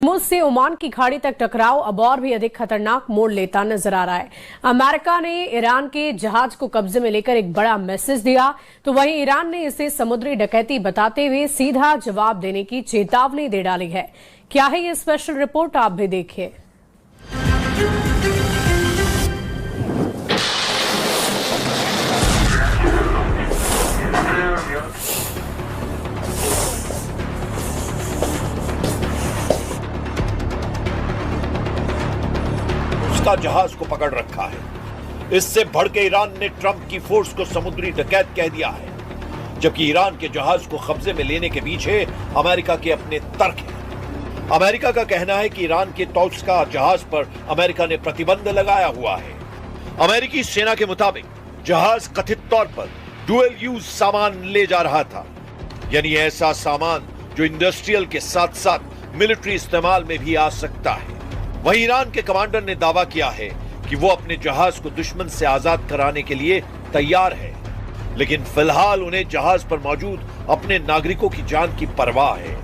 Hormuz से Oman की खाड़ी तक टकराव अब और भी अधिक खतरनाक मोड़ लेता नजर आ रहा है। अमेरिका ने ईरान के जहाज को कब्जे में लेकर एक बड़ा मैसेज दिया, तो वहीं ईरान ने इसे समुद्री डकैती बताते हुए सीधा जवाब देने की चेतावनी दे डाली है। क्या है ये स्पेशल रिपोर्ट, आप भी देखिए। उसका जहाज को पकड़ रखा है। इससे भड़के ईरान ने ट्रंप की फोर्स को समुद्री डकैत कह दिया है, जबकि ईरान के जहाज को कब्जे में लेने के पीछे अमेरिका के अपने तर्क हैं। अमेरिका का कहना है कि ईरान के तौस्का जहाज पर अमेरिका ने प्रतिबंध लगाया हुआ है। अमेरिकी सेना के मुताबिक जहाज कथित तौर पर डुअल यूज सामान ले जा रहा था, यानी ऐसा सामान जो इंडस्ट्रियल के साथ साथ मिलिट्री इस्तेमाल में भी आ सकता है। वहीं ईरान के कमांडर ने दावा किया है कि वो अपने जहाज को दुश्मन से आजाद कराने के लिए तैयार है, लेकिन फिलहाल उन्हें जहाज पर मौजूद अपने नागरिकों की जान की परवाह है।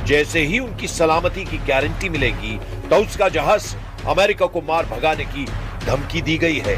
जैसे ही उनकी सलामती की गारंटी मिलेगी तो उसका जहाज से अमेरिका को मार भगाने की धमकी दी गई है।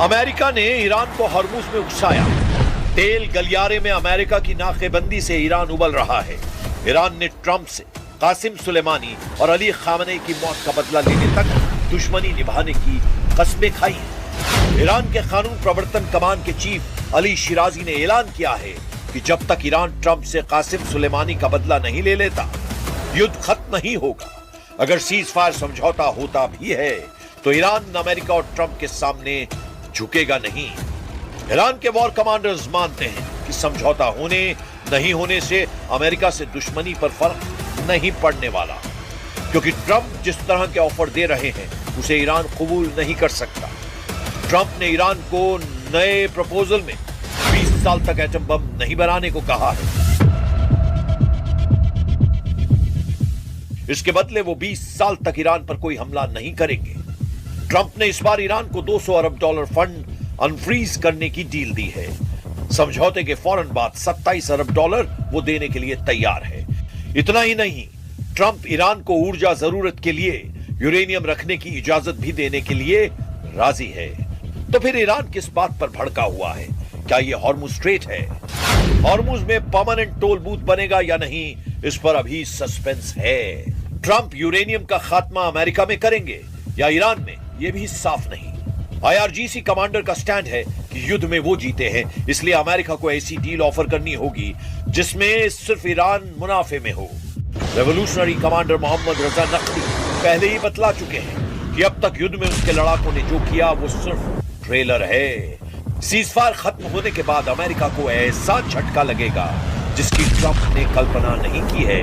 अमेरिका ने ईरान को हॉर्मुज में उकसाया। तेल गलियारे में अमेरिका की नाकेबंदी से ईरान उबल रहा है। ईरान ने ट्रंप से कासिम सुलेमानी और अली खामनेई की मौत का बदला लेने तक दुश्मनी निभाने की कस्में खाई हैं। ईरान के कानून प्रवर्तन कमान के चीफ अली शिराजी ने ऐलान किया है कि जब तक ईरान ट्रंप से कासिम सुलेमानी का बदला नहीं ले लेता, युद्ध खत्म नहीं होगा। अगर सीज फायर समझौता होता भी है तो ईरान अमेरिका और ट्रंप के सामने झुकेगा नहीं। ईरान के वॉर कमांडर्स मानते हैं कि समझौता होने नहीं होने से अमेरिका से दुश्मनी पर फर्क नहीं पड़ने वाला, क्योंकि ट्रंप जिस तरह के ऑफर दे रहे हैं उसे ईरान कबूल नहीं कर सकता। ट्रंप ने ईरान को नए प्रपोजल में 20 साल तक एटम बम नहीं बनाने को कहा है। इसके बदले वो 20 साल तक ईरान पर कोई हमला नहीं करेंगे। ट्रंप ने इस बार ईरान को $200 अरब फंड अनफ्रीज करने की डील दी है। समझौते के फौरन बाद $27 अरब वो देने के लिए तैयार है। इतना ही नहीं, ट्रंप ईरान को ऊर्जा जरूरत के लिए यूरेनियम रखने की इजाजत भी देने के लिए राजी है। तो फिर ईरान किस बात पर भड़का हुआ है? क्या ये हॉर्मुज स्ट्रेट है? हॉर्मुज में परमानेंट टोल बूथ बनेगा या नहीं, इस पर अभी सस्पेंस है। ट्रंप यूरेनियम का खात्मा अमेरिका में करेंगे या ईरान में, यह भी साफ नहीं। IRGC कमांडर का स्टैंड है कि युद्ध में वो जीते हैं, इसलिए अमेरिका को ऐसी डील ऑफर करनी होगी जिसमें सिर्फ ईरान मुनाफे में हो। रेवोल्यूशनरी कमांडर मोहम्मद रजा नकवी पहले ही बतला चुके हैं कि अब तक युद्ध में उसके लड़ाकों ने जो किया वो सिर्फ ट्रेलर है। सीजफायर खत्म होने के बाद अमेरिका को ऐसा झटका लगेगा जिसकी ट्रंप ने कल्पना नहीं की है।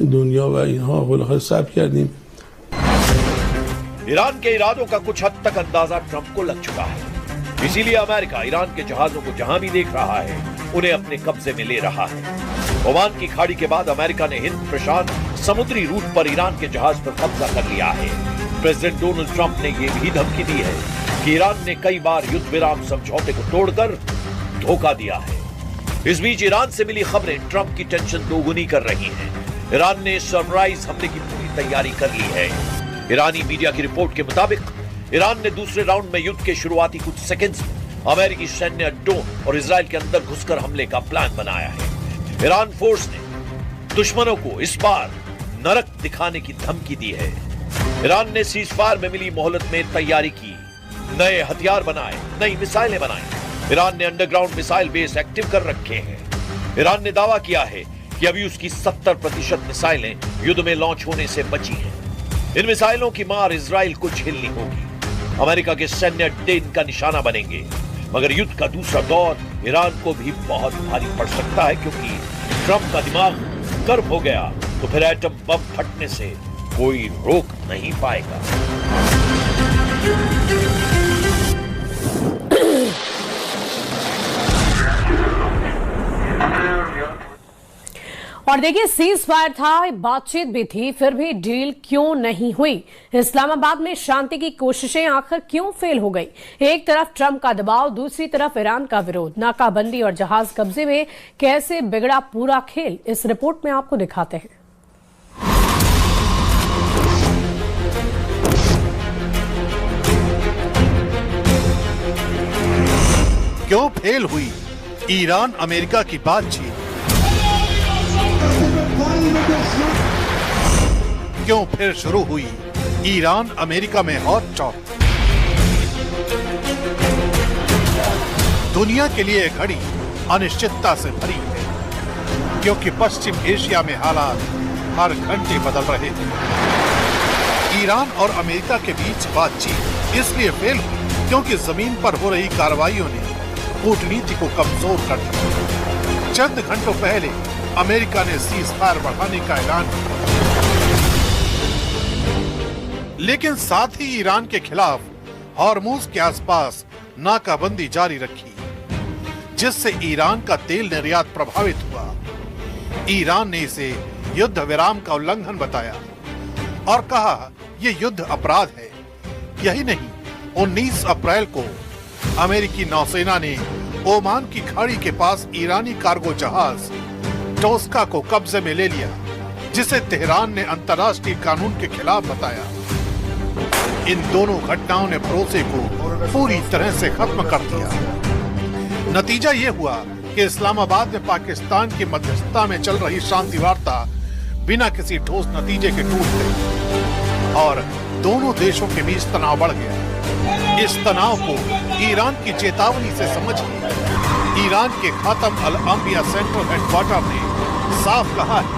दुनिया व यहाँ खुलासा साफ कर दी। ईरान के इरादों का कुछ हद तक अंदाजा ट्रंप को लग चुका है, इसीलिए अमेरिका ईरान के जहाजों को जहां भी देख रहा है उन्हें अपने कब्जे में ले रहा है। ओमान की खाड़ी के बाद अमेरिका ने हिंद प्रशांत समुद्री रूट पर ईरान के जहाज पर कब्जा कर लिया है। प्रेसिडेंट डोनाल्ड ट्रंप ने यह भी धमकी दी है कि ईरान ने कई बार युद्ध विराम समझौते को तोड़कर धोखा दिया है। इस बीच ईरान से मिली खबरें ट्रंप की टेंशन दोगुनी कर रही हैं। ईरान ने सरप्राइज हमले की पूरी तैयारी कर ली है। ईरानी मीडिया की रिपोर्ट के मुताबिक ईरान ने दूसरे राउंड में युद्ध के शुरुआती कुछ सेकंड्स में अमेरिकी सैन्य अड्डों और इजराइल के अंदर घुसकर हमले का प्लान बनाया है। ईरान फोर्स ने दुश्मनों को इस बार नरक दिखाने की धमकी दी है। ईरान ने सीजफायर में मिली मोहलत में तैयारी की, नए हथियार बनाए, नई मिसाइलें बनाई। ईरान ने अंडरग्राउंड मिसाइल बेस एक्टिव कर रखे हैं। ईरान ने दावा किया है कि अभी उसकी 70% मिसाइलें युद्ध में लॉन्च होने से बची हैं। इन मिसाइलों की मार इजराइल को झेलनी होगी। अमेरिका के सैन्य अड्डे इनका निशाना बनेंगे। मगर युद्ध का दूसरा दौर ईरान को भी बहुत भारी पड़ सकता है, क्योंकि ट्रंप का दिमाग गर्म हो गया तो फिर एटम बम फटने से कोई रोक नहीं पाएगा। और देखिए, सीज फायर था, बातचीत भी थी, फिर भी डील क्यों नहीं हुई? इस्लामाबाद में शांति की कोशिशें आखिर क्यों फेल हो गई? एक तरफ ट्रंप का दबाव, दूसरी तरफ ईरान का विरोध, नाकाबंदी और जहाज कब्जे में कैसे बिगड़ा पूरा खेल, इस रिपोर्ट में आपको दिखाते हैं। क्यों फेल हुई ईरान अमेरिका की बातचीत? क्यों फिर शुरू हुई ईरान अमेरिका में हॉट टॉक? दुनिया के लिए घड़ी अनिश्चितता से भरी है, क्योंकि पश्चिम एशिया में हालात हर घंटे बदल रहे हैं। ईरान और अमेरिका के बीच बातचीत इसलिए फेल हुई क्योंकि जमीन पर हो रही कार्रवाइयों ने कूटनीति को कमजोर कर दिया। चंद घंटों पहले अमेरिका ने सीज फायर बढ़ाने का ऐलान किया, लेकिन साथ ही ईरान के खिलाफ हॉर्मुज के आसपास नाकाबंदी जारी रखी, जिससे ईरान का तेल निर्यात प्रभावित हुआ। ईरान ने इसे युद्ध विराम का उल्लंघन बताया और कहा यह युद्ध अपराध है। यही नहीं, 19 अप्रैल को अमेरिकी नौसेना ने ओमान की खाड़ी के पास ईरानी कार्गो जहाज टोस्का को कब्जे में ले लिया, जिसे तेहरान ने अंतर्राष्ट्रीय कानून के खिलाफ बताया। इन दोनों घटनाओं ने भरोसे को पूरी तरह से खत्म कर दिया। नतीजा ये हुआ कि इस्लामाबाद में पाकिस्तान की मध्यस्थता में चल रही शांति वार्ता बिना किसी ठोस नतीजे के टूट गई और दोनों देशों के बीच तनाव बढ़ गया। इस तनाव को ईरान की चेतावनी से समझिए। ईरान के खातम अल अंबिया सेंट्रल हेडक्वार्टर ने साफ कहा है,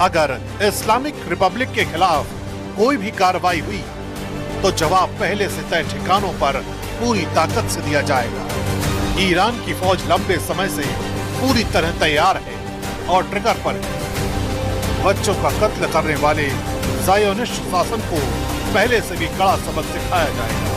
अगर इस्लामिक रिपब्लिक के खिलाफ कोई भी कार्रवाई हुई तो जवाब पहले से तय ठिकानों पर पूरी ताकत से दिया जाएगा। ईरान की फौज लंबे समय से पूरी तरह तैयार है और ट्रिगर पर है। बच्चों का कत्ल करने वाले ज़ायोनिस्ट शासन को पहले से भी कड़ा सबक सिखाया जाएगा।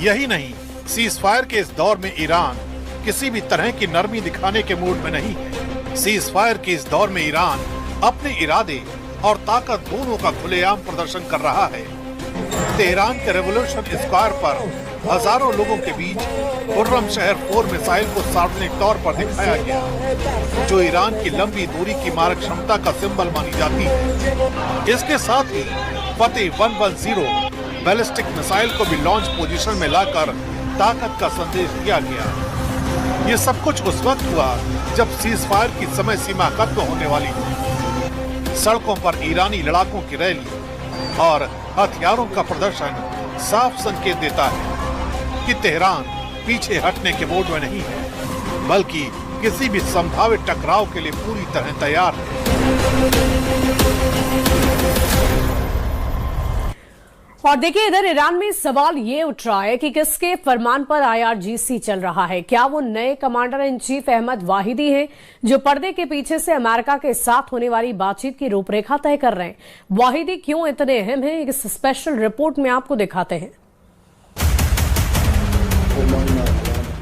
यही नहीं, सीज फायर के इस दौर में ईरान किसी भी तरह की नरमी दिखाने के मूड में नहीं है। सीज फायर के इस दौर में ईरान अपने इरादे और ताकत दोनों का खुलेआम प्रदर्शन कर रहा है। तेहरान के रेवोल्यूशन स्क्वायर पर हजारों लोगों के बीच खुर्रम शहर 4 मिसाइल को सार्वजनिक तौर पर दिखाया गया, जो ईरान की लंबी दूरी की मारक क्षमता का सिंबल मानी जाती है। इसके साथ ही फतेह 110 बैलिस्टिक मिसाइल को भी लॉन्च पोजीशन में लाकर ताकत का संदेश दिया गया। ये सब कुछ उस वक्त हुआ जब सीज फायर की समय सीमा खत्म होने वाली थी। सड़कों पर ईरानी लड़ाकों की रैली और हथियारों का प्रदर्शन साफ संकेत देता है कि तेहरान पीछे हटने के मूड में नहीं है, बल्कि किसी भी संभावित टकराव के लिए पूरी तरह तैयार है। और देखिए, इधर ईरान में सवाल ये उठ रहा है कि किसके फरमान पर IRGC चल रहा है। क्या वो नए commander in chief Ahmad Vahidi हैं, जो पर्दे के पीछे से अमेरिका के साथ होने वाली बातचीत की रूपरेखा तय कर रहे हैं? वाहिदी क्यों इतने अहम हैं, इस स्पेशल रिपोर्ट में आपको दिखाते हैं।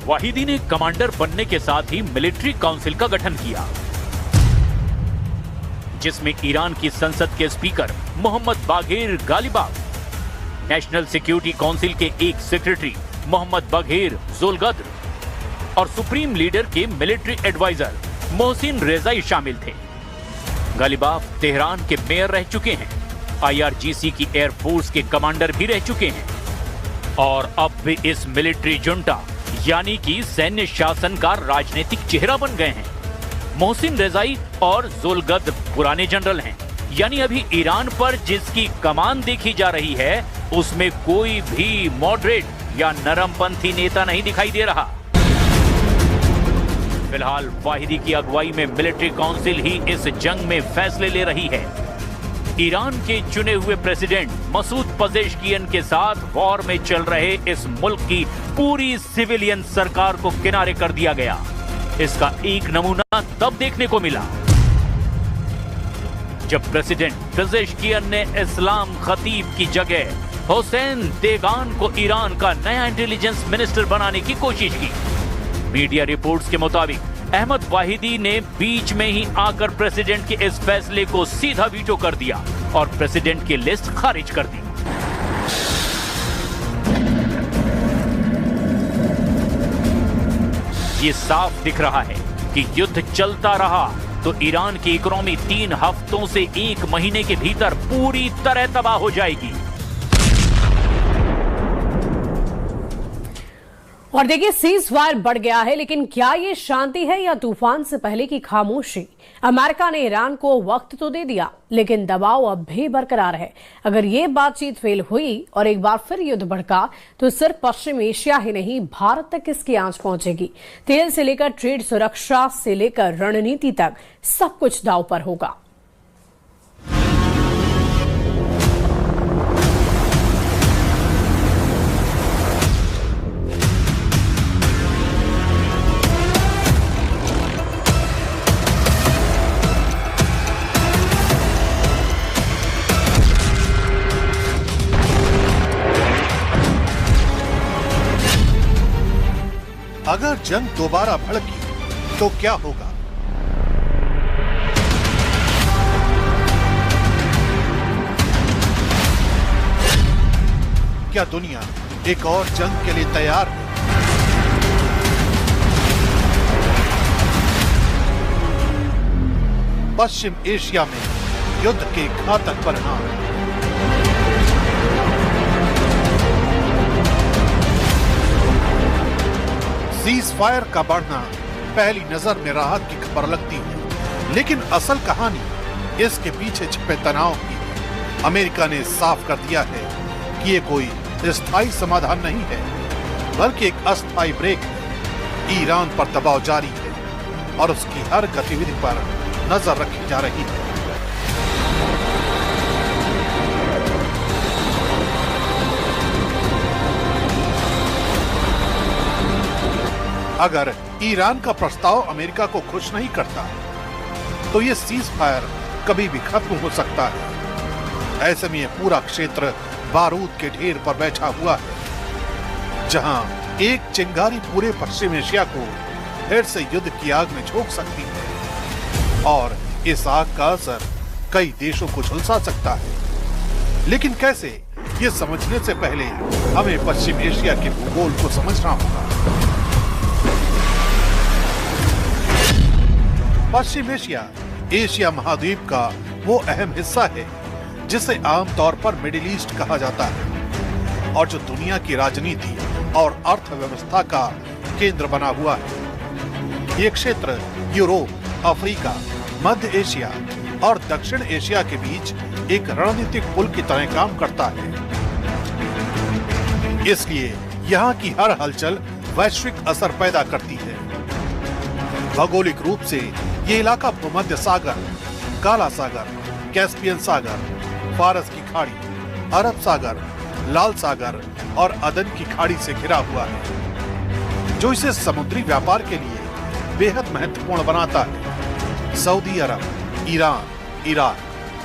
वाहिदी ने कमांडर बनने के साथ ही मिलिट्री काउंसिल का गठन किया, जिसमें ईरान की संसद के speaker Mohammad Bagher Ghalibaf, national security council के एक सेक्रेटरी मोहम्मद बघेर जोलगद्र और सुप्रीम लीडर के मिलिट्री एडवाइजर मोहसिन रेजाई शामिल थे। गालिबाफ तेहरान के मेयर रह चुके हैं, IRGC की एयरफोर्स के कमांडर भी रह चुके हैं और अब भी इस मिलिट्री जुंटा यानी कि सैन्य शासन का राजनीतिक चेहरा बन गए हैं। मोहसिन रेजाई और जोलगद्र पुराने जनरल हैं, यानी अभी ईरान पर जिसकी कमान देखी जा रही है उसमें कोई भी मॉडरेट या नरमपंथी नेता नहीं दिखाई दे रहा। फिलहाल वाहिदी की अगुवाई में मिलिट्री काउंसिल ही इस जंग में फैसले ले रही है। ईरान के चुने हुए प्रेसिडेंट मसूद पजेश्कियन के साथ वॉर में चल रहे इस मुल्क की पूरी सिविलियन सरकार को किनारे कर दिया गया। इसका एक नमूना तब देखने को मिला जब प्रेसिडेंट पजेश्कियन ने इस्लाम खतीब की जगह हुसैन देगान को ईरान का नया इंटेलिजेंस मिनिस्टर बनाने की कोशिश की। मीडिया रिपोर्ट्स के मुताबिक अहमद वाहिदी ने बीच में ही आकर प्रेसिडेंट के इस फैसले को सीधा वीटो कर दिया और प्रेसिडेंट की लिस्ट खारिज कर दी। ये साफ दिख रहा है कि युद्ध चलता रहा तो ईरान की इकोनॉमी 3 हफ्तों से 1 महीने के भीतर पूरी तरह तबाह हो जाएगी। और देखिए, सीज फायर बढ़ गया है, लेकिन क्या ये शांति है या तूफान से पहले की खामोशी? अमेरिका ने ईरान को वक्त तो दे दिया, लेकिन दबाव अब भी बरकरार है। अगर ये बातचीत फेल हुई और एक बार फिर युद्ध भड़का तो सिर्फ पश्चिम एशिया ही नहीं, भारत तक इसकी आंच पहुंचेगी। तेल से लेकर ट्रेड, सुरक्षा से लेकर रणनीति तक सब कुछ दांव पर होगा। अगर जंग दोबारा भड़की तो क्या होगा? क्या दुनिया एक और जंग के लिए तैयार है? पश्चिम एशिया में युद्ध के घातक परिणाम। सीज फायर का बढ़ना पहली नजर में राहत की खबर लगती है, लेकिन असल कहानी इसके पीछे छिपे तनाव की है। अमेरिका ने साफ कर दिया है कि ये कोई स्थायी समाधान नहीं है, बल्कि एक अस्थायी ब्रेक है। ईरान पर दबाव जारी है और उसकी हर गतिविधि पर नजर रखी जा रही है। अगर ईरान का प्रस्ताव अमेरिका को खुश नहीं करता तो ये सीज फायर कभी भी खत्म हो सकता है। ऐसे में ये पूरा क्षेत्र बारूद के ढेर पर बैठा हुआ है, जहां एक चिंगारी पूरे पश्चिम एशिया को फिर से युद्ध की आग में झोंक सकती है और इस आग का असर कई देशों को झुलसा सकता है। लेकिन कैसे, ये समझने से पहले हमें पश्चिम एशिया के भूगोल को समझना होगा। पश्चिम एशिया एशिया महाद्वीप का वो अहम हिस्सा है जिसे आमतौर पर मिडिल ईस्ट कहा जाता है और जो दुनिया की राजनीति और अर्थव्यवस्था का केंद्र बना हुआ है। ये क्षेत्र यूरोप, अफ्रीका, मध्य एशिया और दक्षिण एशिया के बीच एक रणनीतिक पुल की तरह काम करता है। इसलिए यहाँ की हर हलचल वैश्विक असर पैदा करती है। भौगोलिक रूप से ये इलाका भूमध्य सागर, काला सागर, कैस्पियन सागर, फारस की खाड़ी, अरब सागर, लाल सागर और अदन की खाड़ी से घिरा हुआ है, जो इसे समुद्री व्यापार के लिए बेहद महत्वपूर्ण बनाता है। सऊदी अरब, ईरान, इराक,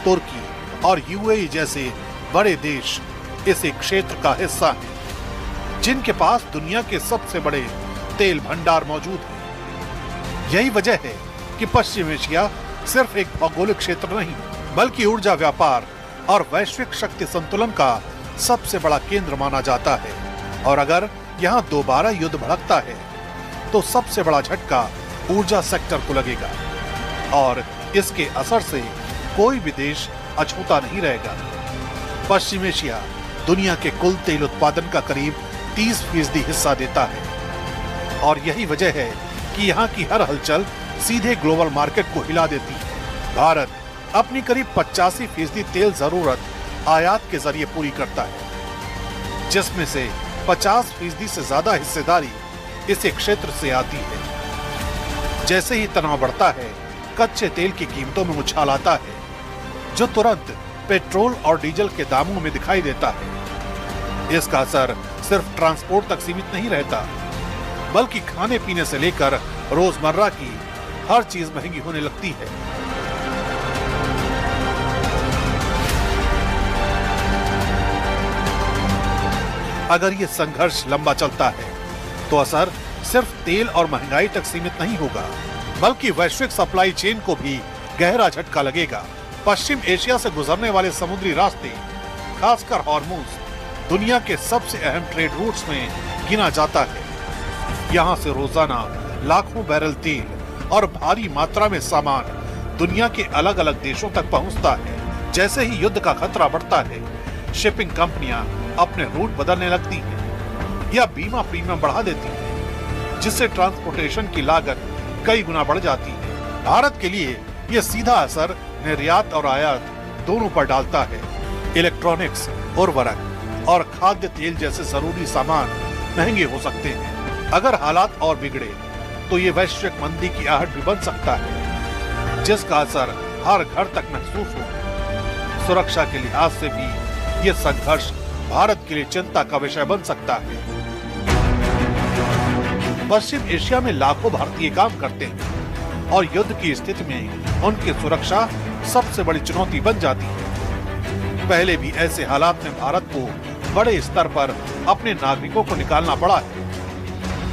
तुर्की और यूएई जैसे बड़े देश इस क्षेत्र का हिस्सा हैं, जिनके पास दुनिया के सबसे बड़े तेल भंडार मौजूद हैं। यही वजह है कि पश्चिम एशिया सिर्फ एक भौगोलिक क्षेत्र नहीं, बल्कि ऊर्जा व्यापार और वैश्विक शक्ति संतुलन का सबसे बड़ा केंद्र माना जाता है। और अगर यहाँ दोबारा युद्ध भड़कता है तो सबसे बड़ा झटका ऊर्जा सेक्टर को लगेगा और इसके असर से कोई भी देश अछूता नहीं रहेगा। पश्चिम एशिया दुनिया के कुल तेल उत्पादन का करीब 30% हिस्सा देता है और यही वजह है कि यहाँ की हर हलचल सीधे ग्लोबल मार्केट को हिला देती है। भारत अपनी करीब 85% तेल जरूरत आयात के जरिए पूरी करता है, जिसमें से 50% से ज्यादा हिस्सेदारी इस क्षेत्र से आती है। जैसे ही तनाव बढ़ता है, कच्चे तेल की कीमतों में उछाल आता है, जो तुरंत पेट्रोल और डीजल के दामों में दिखाई देता है। इसका असर सिर्फ ट्रांसपोर्ट तक सीमित नहीं रहता, बल्कि खाने पीने से लेकर रोजमर्रा की हर चीज महंगी होने लगती है। अगर ये संघर्ष लंबा चलता है तो असर सिर्फ तेल और महंगाई तक सीमित नहीं होगा, बल्कि वैश्विक सप्लाई चेन को भी गहरा झटका लगेगा। पश्चिम एशिया से गुजरने वाले समुद्री रास्ते, खासकर हॉर्मुज, दुनिया के सबसे अहम ट्रेड रूट्स में गिना जाता है। यहाँ से रोजाना लाखों बैरल तेल और भारी मात्रा में सामान दुनिया के अलग अलग देशों तक पहुँचता है। जैसे ही युद्ध का खतरा बढ़ता है, शिपिंग कंपनियां अपने रूट बदलने लगती हैं या बीमा प्रीमियम बढ़ा देती हैं, जिससे ट्रांसपोर्टेशन की लागत कई गुना बढ़ जाती है। भारत के लिए यह सीधा असर निर्यात और आयात दोनों पर डालता है। इलेक्ट्रॉनिक्स, उर्वरक और खाद्य तेल जैसे जरूरी सामान महंगे हो सकते हैं। अगर हालात और बिगड़े तो ये वैश्विक मंदी की आहट भी बन सकता है, जिसका असर हर घर तक महसूस हो। सुरक्षा के लिहाज से भी ये संघर्ष भारत के लिए चिंता का विषय बन सकता है। पश्चिम एशिया में लाखों भारतीय काम करते हैं और युद्ध की स्थिति में उनकी सुरक्षा सबसे बड़ी चुनौती बन जाती है। पहले भी ऐसे हालात में भारत को बड़े स्तर पर अपने नागरिकों को निकालना पड़ा है।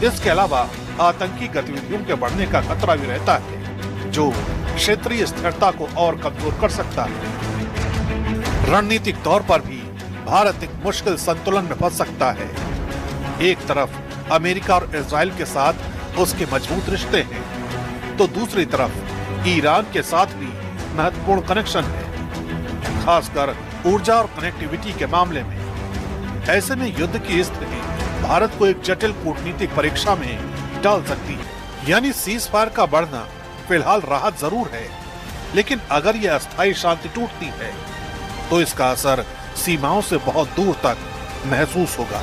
इसके अलावा आतंकी गतिविधियों के बढ़ने का खतरा भी रहता है, जो क्षेत्रीय स्थिरता को और कमजोर कर सकता है। रणनीतिक तौर पर भी भारत एक मुश्किल संतुलन में फंस सकता है। एक तरफ अमेरिका और इजराइल के साथ उसके मजबूत रिश्ते हैं, तो दूसरी तरफ ईरान के साथ भी महत्वपूर्ण कनेक्शन है, खासकर ऊर्जा और कनेक्टिविटी के मामले में। ऐसे में युद्ध की स्थिति भारत को एक जटिल कूटनीतिक परीक्षा में डाल सकती है। यानी सीज फायर का बढ़ना फिलहाल राहत जरूर है, लेकिन अगर यह अस्थायी शांति टूटती है तो इसका असर सीमाओं से बहुत दूर तक महसूस होगा।